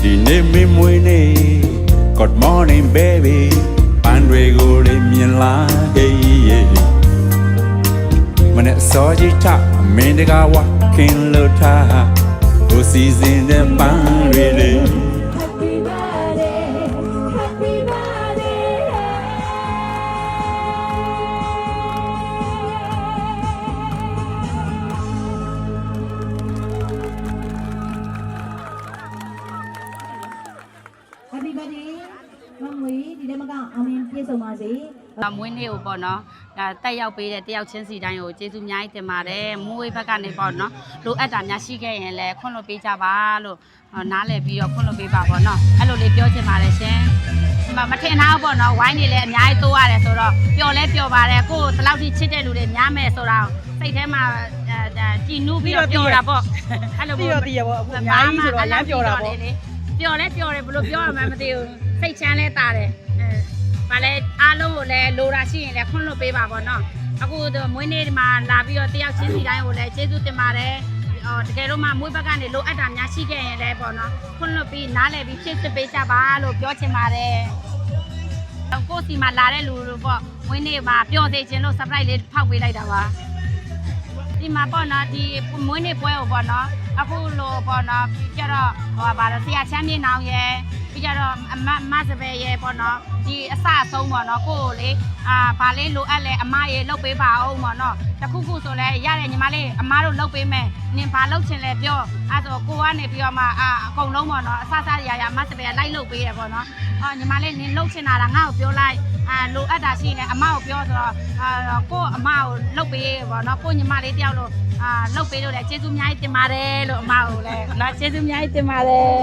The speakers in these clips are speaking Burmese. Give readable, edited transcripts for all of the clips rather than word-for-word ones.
Dine mi muine Good morning baby Pandrego de mienla hey Mane soji ta Mendiga walking lota Go season the pandredeမွေးနေ့ကိုပေါ့နော်ဒါတက်ရောက်ပေးတဲ့တယောက်ချင်းစီတိုင်းကိုကျေးဇူးအများကြီးတင်ပါတယ်မွေးဘက်ကနေပေါ့နော်လိုအပ်တာများရှိခဲ့ရင်လည်းခွင့်လွှတ်ပေးကြပါလို့နားလည်ပြီးတော့ခွင့်လွှတ်ပေးပါပေါ့နော်အဲ့လိုလေးပြောချင်ပါတယ်ရှင်မထင်ထားဘူးပေါ့နော်ဝိုင်းနေလည်းအများကြီးတိုးရတယ်ဆိုတော့ပျော်လဲပျော်ပါတယ်ကိုယ်ဒီလောက်ထိချစ်တဲ့လူတွေများမယ်ဆိုတာစိတ်ထဲမှာကြည်နူးပြီးတော့ပျော်တာပေါ့အဲ့လိုပေါ့တည်ရပေါ့အခုအများကြီးဆိုတော့လမ်းပျော်တာပေါ့ပျော်လဲပျော်တယ်ဘယ်လိုပြောရမှန်းမသိဘူးစိတ်ချမ်းလဲတာတယ်ဘာလဲအားလုံးကိုလည်းလိုတာရှိရင်လည်းခွင့်လွှတ်ပေးပါပေါ့နော်အခုမွေးနေ့မှာလာပြီးတော့တယောက်ချင်းစီတိုင်းကိုလည်းကျေးဇူးတင်ပါတယ်တကယ်လို့မှမွေးဘက်ကနေလိုအပ်တာများရှိခဲ့ရင်လည်းပေါ့နော်ခွင့်လွှတ်ပြီးနားလည်ပြီးဖြည့်စွက်ပေးကြပါလို့ပြောချင်ပါတယ်ကိုယ်စီမှာလာတဲ့လူတို့ပေါ့မွေးနေ့မှာပျော်စေခြင်းလို့ surprise လေးဖောက်ပေးလိုက်တာပါဒီမှာပေါ့နော်ဒီမွေးနေ့ပွဲကိုပေါ့နော်အခုလိုပေါ့နော်ကြတော့ဗာဆရာချမ်းမြေနောင်ရဲ့ပြီးကြတော့မစပယ်ရဲ့ပေါ့နော်ဒီအစအဆုံးပေါ့နော်ကိုကိုလေဗာလေးလိုအပ်လဲအမရေလှုပ်ပေးပါအောင်ပေါ့နော်တခုခုဆိုလဲရတယ်ညီမလေးအမတို့လှုပ်ပေးမယ်နင်ဘာလှုပ်ချင်လဲပြောအဲ့ဆိုကိုကနေပြီးတော့မှအကုန်လုံးပေါ့နော်အစရမစပယ်လိုက်လှုပ်ပေးတယ်ပေါ့နော်ညီမလေးနင်လှုပ်ချင်တာငါ့ကိုပြောလိုက်လိုအပ်တာရှိရင်အမကိုပြောဆိုတော့ကိုအမကိုလှုပ်ပေးပေါ့နော်ကိုညီမလေးတယောက်လို့လှုပ်ပေးလို့လည်းကျေးဇူးအများကြီးတင်ပါတယ်လို့အမကိုလည်းနော်ကျေးဇူးအများကြီးတင်ပါတယ်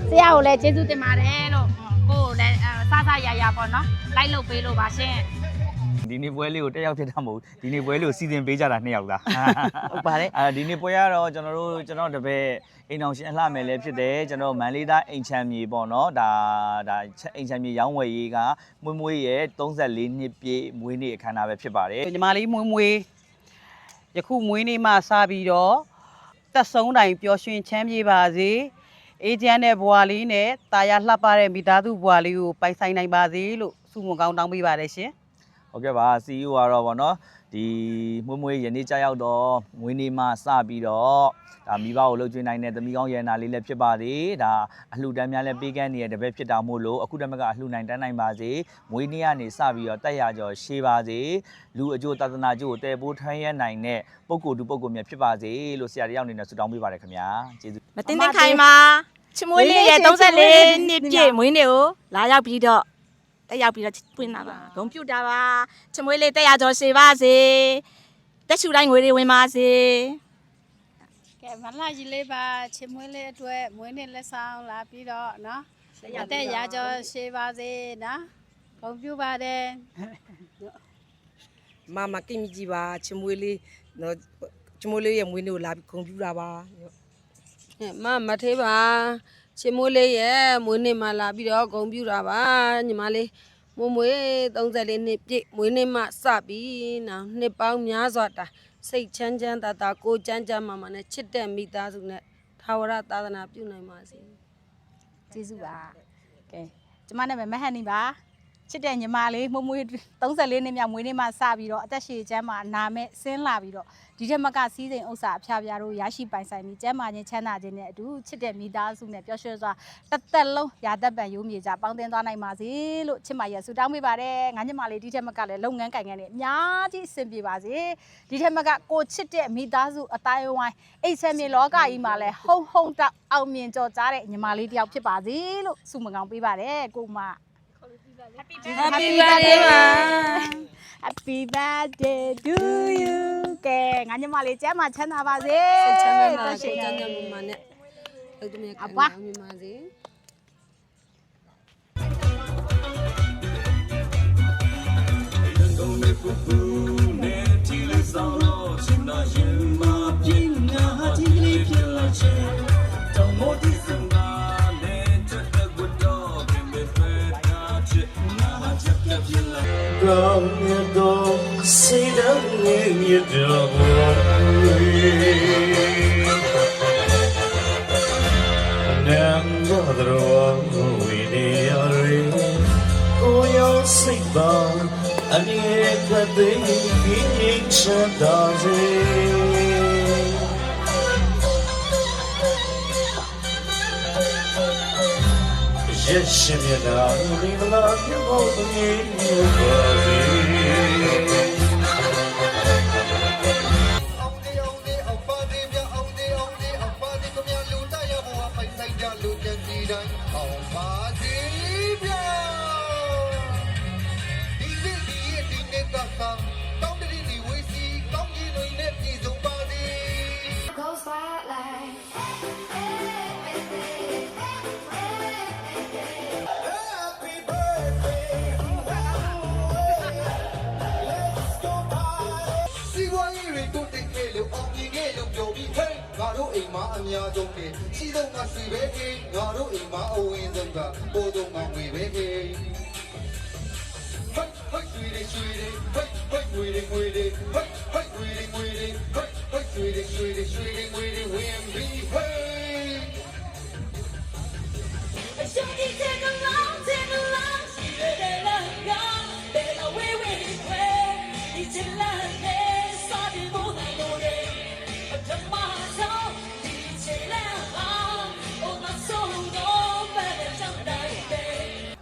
ဆရာကိုလည်းကျေးဇူးတင်ပါတယ်လို့ကိုကိုလည်းရပေါ့နော်လိုက်လှုပ်ပေးလို့ပါရှင်ဒီနေ့ပွဲလေးကိုတက်ရောက်ဖြစ်တာမဟုတ်ဒီနေ့ပွဲလေးကိုစီစဉ်ပေးကြတာ2ယောက်လားဟုတ်ပါတယ်ဒီနေ့ပွဲကတော့ကျွန်တော်တပည့်အိမ်အောင်ရှင်အလှမယ်လည်းဖြစ်တယ်ကျွန်တော်မန်လေးသားအိမ်ချမ်းမြေပေါ့နော်ဒါအိမ်ချမ်းမြေရောင်းဝယ်ရေးကမွေးရဲ့34နှစ်ပြည့်မွေးနေ့အခမ်းအနားပဲဖြစ်ပါတယ်ညီမလေးမွေးယခုမွေးနေ့မှစပြီးတော့တက်ဆုံးတိုင်ပျော်ရွှင်ချမ်းမြေပါစေအေးချမ်းတဲ့ဘဝလေးနဲ့တာယာလှပတဲ့မိသားစုဘဝလေးကိုပိုင်ဆိုင်နိုင်ပါစေလို့ဆုမွန်ကောင်းတောင်းပေးပါတယ်ရှင်ဟုတ်ကဲ့ပါ CEO ကတော့ဗောနော်ဒီမွေးရနေ့ကြာရောက်တော့မွေးနေ့မှစပြီးတော့ဒါမိဘကိုလှုပ်ကျွေးနိုင်တဲ့သမီးကောင်းရတနာလေးလည်းဖြစ်ပါသေးဒါအလှူဒန်းများလည်းပေးကမ်းနေတဲ့တပည့်ဖြစ်တာမို့လို့အခုတမကအလှူနိုင်တန်းနိုင်ပါစေမွေးနေ့ကနေစပြီးတော့တက်ရကြော်ရှေးပါစေလူအကျိုးသာသနာကျိုးကိုတည်ပိုးထမ်းရနိုင်တဲ့ပုဂ္ဂိုလ်တူပုဂ္ဂိုလ်များဖြစ်ပါစေလို့ဆရာတယောက်အနေနဲ့ဆုတောင်းပေးပါတယ်ခင်ဗျာကျေးဇူးမတင်ခိုင်ပါချမွေးလေးရဲ့34နှစ်ပြည့်မွေးနေ့ကိုလာရောက်ပြီးတော့တက်ရောက်ပြီးတော့ပွင့်လာပါဂုဏ်ပြုတာပါချမွေးလေးတက်ရကြော်ရှေးပါစေတက်ရှူတိုင်းငွေတွေဝင်ပါစေကဲမလာကြီးလေးပါချမွေးလေးအတွက်မွေးနေ့လက်ဆောင်လာပြီးတော့နော်တက်ရကြော်ရှေးပါစေနော်ဂုဏ်ပြုပါတယ်မကိမကြီးပါချမွေးလေးနော်ချမွေးလေးရဲ့မွေးနေ့ကိုလာပြီးဂုဏ်ပြုတာပါမထေးပါချမွေးလေးရဲ့မွေးနေ့မှာလာပြီးတော့ဂုဏ်ပြုတာပါညီမလေးမွေး34နှစ်ပြည့်မွေးနေ့မှစပြီးနော်နှစ်ပေါင်းများစွာတာစိတ်ချမ်းချမ်းသာသာကိုချမ်းချမ်းမာနဲ့ချစ်တဲ့မိသားစုနဲ့ထာဝရသာသနာပြုနိုင်ပါစေကျေးဇူးပါကဲကျမနာမည်မဟန်နီပါချစ်တဲ့ညီမလေးမွေး34နှစ်မြောက်မွေးနေ့မှစပြီးတော့အသက်ရှည်ချမ်းမှာနာမဲ့ဆင်းလာပြီးတော့ဒီထက်မကစီးစိမ်ဥစ္စာအဖျားတို့ရရှိပိုင်ဆိုင်ပြီးကျမ်းမာခြင်းချမ်းသာခြင်းနဲ့အတူချစ်တဲ့မိသားစုနဲ့ပျော်ရွှင်စွာတစ်သက်လုံးရာသက်ပံရိုးမြေကြပေါင်းသင်းသွားနိုင်ပါစေလို့ချစ်မရဲ့ဆုတောင်းပေးပါတယ်ငါညီမလေးဒီထက်မကလည်းလုပ်ငန်းကိုင်ငန်းတွေအများကြီးအဆင်ပြေပါစေဒီထက်မကကိုချစ်တဲ့မိသားစုအတိုင်းဝိုင်းအိတ်ဆက်မြေလောကကြီးမှာလည်းဟုံတောက်အောင်မြင်ကြော်ကြားတဲ့ညီမလေးတယောက်ဖြစ်ပါစေလို့ဆုမကောင်းပေးပါတယ်ကိုမHappy birthday ပါ Happy birthday to you ကဲငါညီမလေးကျမ်းမှာချမ်းသာပါစေချမ်းသာပါစေချမ်းသာပါနဲ့ဟုတ်တယ်မြတ်ပါမြတ်ပါစေSay that you don't want me. Remember we need oh your sick and the Yes, you know, we love you more than you She don't want to be ready, God, oh, in my own in the back, oh, don't want me ready. Hey, sweetie, sweetie, hey, sweetie, sweetie, hey, sweetie, sweetie, sweetie, sweetie, sweetie, when we hey. Shorty, take along, she better love God, better way with way. It's a love, started more than more day. But the master, it's a love, oh, my soul, no, better jump that day.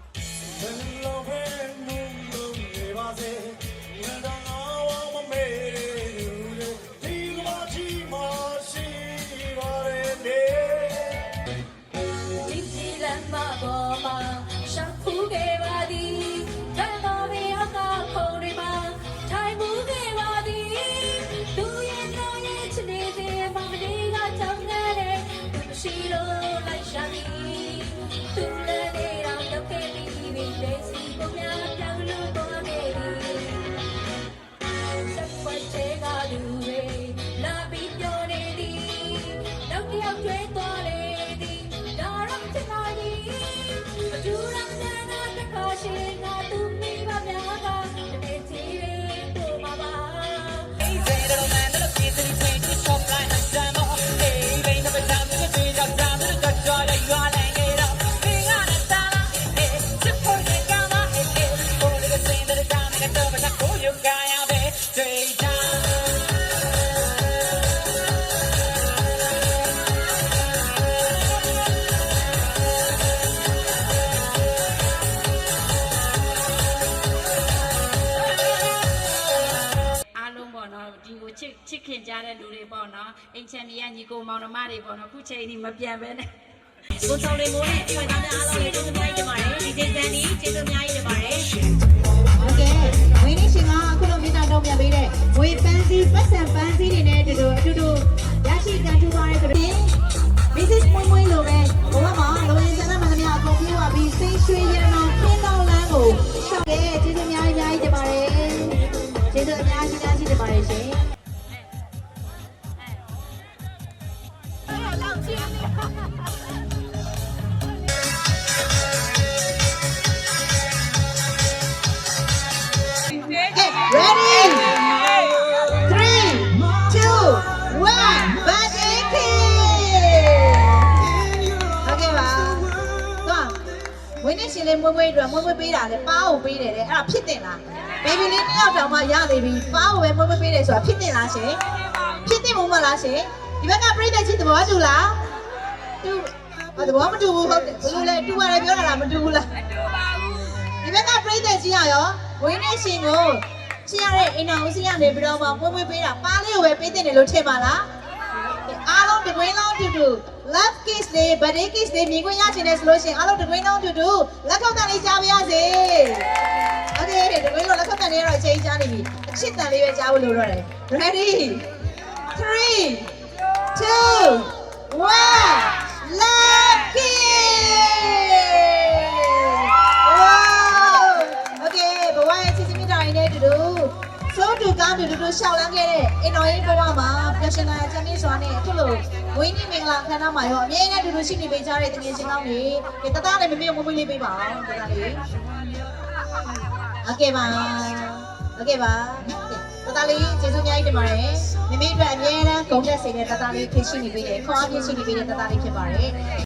ချစ်ခင်ကြတဲ့လူတွေပေါ့နော်အိမ်ချမ်းကြီးကညီကိုမောင်နှမတွေပေါ့နော်ခုချိန်ဒီမပြန်ပဲနဲ့ ကိုဆောင်လေးမိုးနဲ့တွေ့သားများအားလုံးကျေးဇူးများကြီးတင်ပါတယ်ဒီဒေသန်ကြီးကျေးဇူးများကြီးတင်ပါတယ် ဟုတ်ကဲ့ဝင်းနေရှင်ကအခုလိုမြေတာတော့ပြန်ပေးတဲ့ဝေပန်းစီပတ်စံပန်းစီတွေနဲ့အတူတူရရှိကြထူပါတဲ့ကြတဲ့ Mrs. မွေးမွေးလိုပဲဘဝမှာလိုရင်းစံမှန်သမျှအကုန်ပြေးသွားပြီးစိတ်ရွှေရတနာခင်းတော်လမ်းကိုရှောက်ခဲ့ကျေးဇူးများကြီးတင်ပါတယ်ကျေးဇူးအများကြီးတင်ပါတယ်ရှင်Ready? 3, 2, 1, birthday cake! Okay ပါတော့ဝင်းနေရှင်လေးမွေးမွေးအတွက်မွေးမွေးပေးတာလေပါးကိုပေးတယ်တဲ့အဲ့ဒါဖြစ်တင်လား baby လေးတစ်ယောက်တောင်မှရနေပြီပါးကိုပဲမွေးမွေးပေးတယ်ဆိုတာဖြစ်တင်လားရှင်ဖြစ်တင်မို့မလားရှင်ဒီဘက်ကပြိတ္တကြီးသဘောတူလားတူသဘောမတူဘူးဟုတ်တယ်ဘယ်လိုလဲတူရတယ်ပြောတာလားမတူဘူးလားမတူပါဘူးဒီဘက်ကပြိတ္တကြီးရောဝင်းနေရှင်ကိုရှင်းရတဲ့အိမ်တော်ဦးစီးရနေပြီးတော့မှမွေးမွေးပေးတာပါးလေးကိုပဲပေးတင်တယ်လို့ထင်ပါလားအားလုံးတကွင်းလုံးတူတူ love kiss လေး birthday kiss လေးမြင်ခွင့်ရချင်တယ်ဆိုလို့ရှိရင်အားလုံးတကွင်းလုံးတူတူလက်ထောက်တန်လေးကြားပါရစေ Okay တကွင်းလုံးလက်ထောက်တန်လေးကတော့အချိန်ကြားနေပြီအချစ်တန်လေးပဲကြားဖို့လိုတော့တယ် Ready 3 2 1 love kiss wow Okay ဘဝရဲ့ချစ်ချင်းမြတ်တာရင်းနဲ့တူတူစိုးတူကောင်းတူတူရှောက်လန်းခဲ့တဲ့အင်တော်ရေးဘဝမှာပျော်ရွှင်လာချမ်းမြေ့စွာနဲ့အခုလိုဝင်းကြီးမင်္ဂလာခမ်းနားမှာရောအမြဲတမ်းတူတူရှိနေပေးကြတဲ့တကယ်ချင်းကောင်းတွေတသားနဲ့မမေ့မမွေးလေးပေးပါအောင်တသားလေးOkay ပါOkay ပါတသားလေးကျေးဇူးအများကြီးတင်ပါတယ်မမေ့အတွက်အမြဲတမ်းဂုဏ်သက်စိတ်နဲ့တသားလေးဖြစ်ရှိနေပေးတယ်ခေါင်းအပြည့်ရှိနေပေးတဲ့တသားလေးဖြစ်ပါတယ်